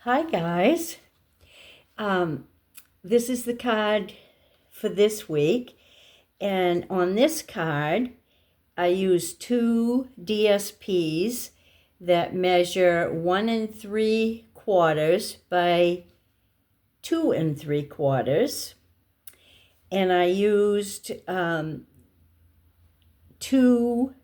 Hi guys. This is the card for this week, and on this card I use two DSPs that measure 1 3/4 by 2 3/4, and I used two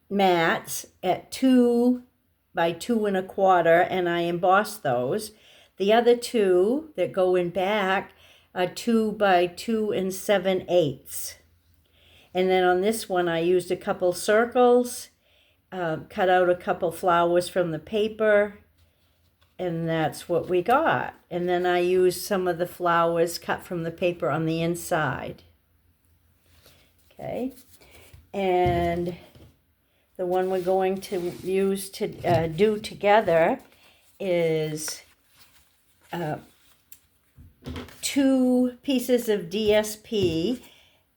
mats at 2 by 2 1/4, and I embossed those. The other two that go in back are 2 by 2 7/8. And then on this one, I used a couple circles, cut out a couple flowers from the paper, and that's what we got. And then I used some of the flowers cut from the paper on the inside. Okay, and the one we're going to use to do together is two pieces of DSP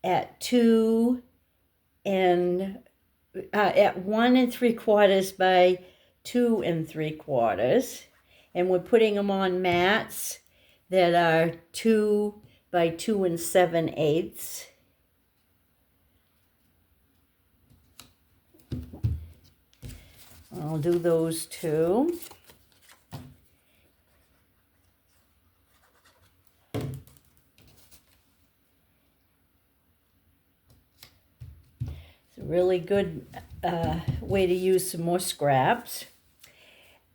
at 1 3/4 by 2 3/4, and we're putting them on mats that are 2 by 2 7/8. I'll do those two. It's a really good way to use some more scraps.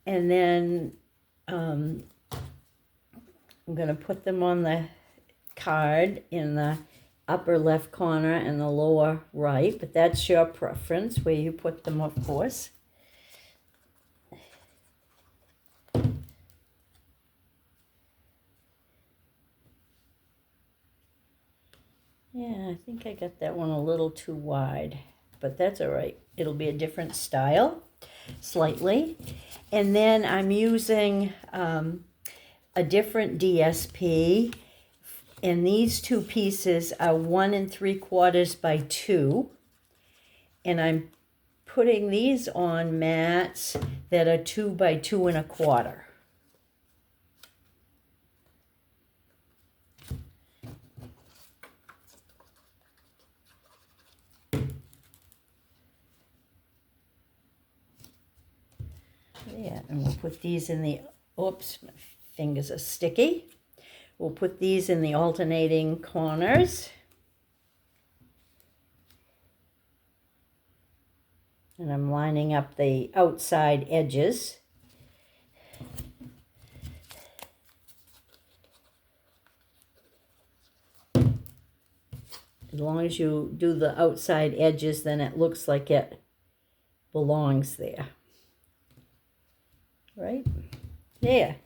And then I'm going to put them on the card in the upper left corner and the lower right, but that's your preference where you put them, of course. Yeah, I think I got that one a little too wide, but that's all right. It'll be a different style, slightly. And then I'm using a different DSP, and these two pieces are 1 3/4 by 2. And I'm putting these on mats that are 2 by 2 1/4. Yeah, and we'll put these in the, oops, my fingers are sticky. We'll put these in the alternating corners. And I'm lining up the outside edges. As long as you do the outside edges, then it looks like it belongs there. Right there.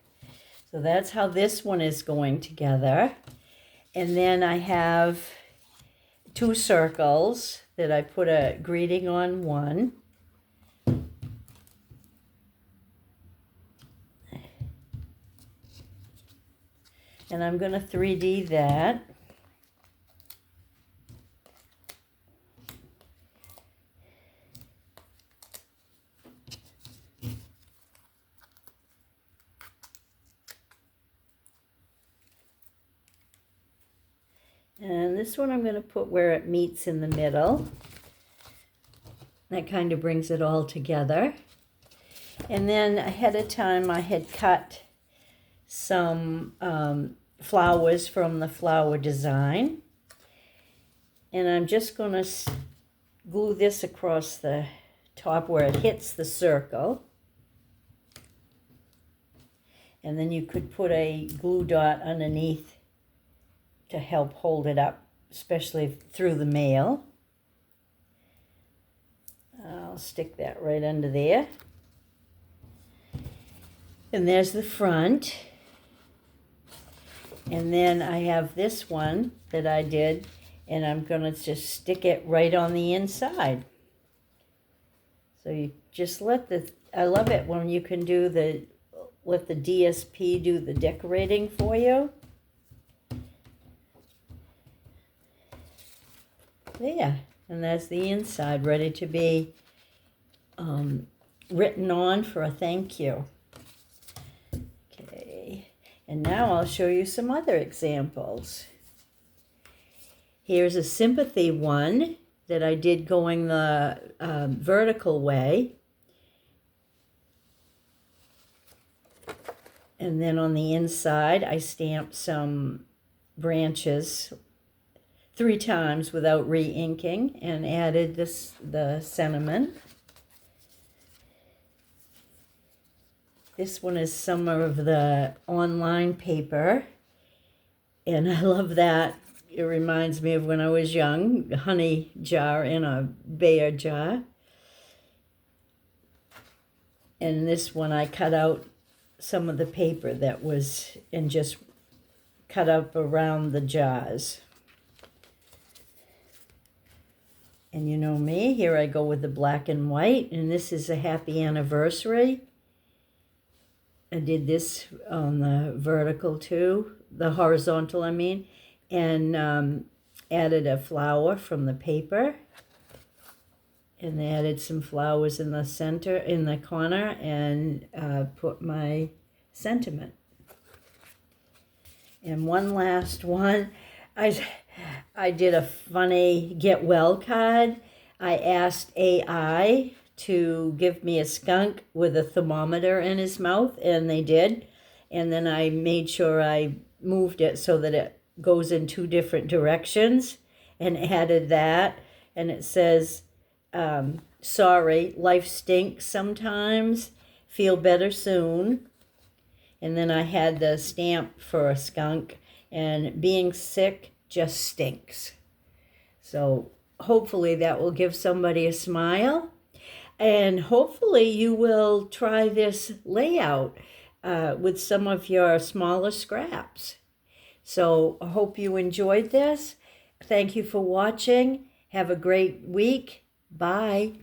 So that's how this one is going together. And then I have two circles that I put a greeting on one. And I'm going to 3D that. And this one I'm going to put where it meets in the middle. That kind of brings it all together. And then ahead of time I had cut some flowers from the flower design. And I'm just going to glue this across the top where it hits the circle. And then you could put a glue dot underneath to help hold it up, especially through the mail. I'll stick that right under there. And there's the front. And then I have this one that I did, and I'm going to just stick it right on the inside. So you just let I love it when you can let the DSP do the decorating for you. There, and that's the inside ready to be written on for a thank you. And now I'll show you some other examples. Here's a sympathy one that I did going the vertical way. And then on the inside, I stamped some branches 3 times without re-inking and added the sentiment. This one is some of the online paper, and I love that. It reminds me of when I was young, a honey jar in a bear jar. And this one I cut out some of the paper that was, and just cut up around the jars. And you know me, here I go with the black and white, and this is a happy anniversary. I did this on the vertical too, the horizontal I mean, and added a flower from the paper, and added some flowers in the center, in the corner, and put my sentiment. And one last one, I did a funny get well card. I asked AI to give me a skunk with a thermometer in his mouth, and they did. And then I made sure I moved it so that it goes in 2 different directions, and added that. And it says, sorry, life stinks sometimes, feel better soon. And then I had the stamp for a skunk, and being sick just stinks. So hopefully that will give somebody a smile. And hopefully you will try this layout with some of your smaller scraps. So I hope you enjoyed this. Thank you for watching. Have a great week. Bye.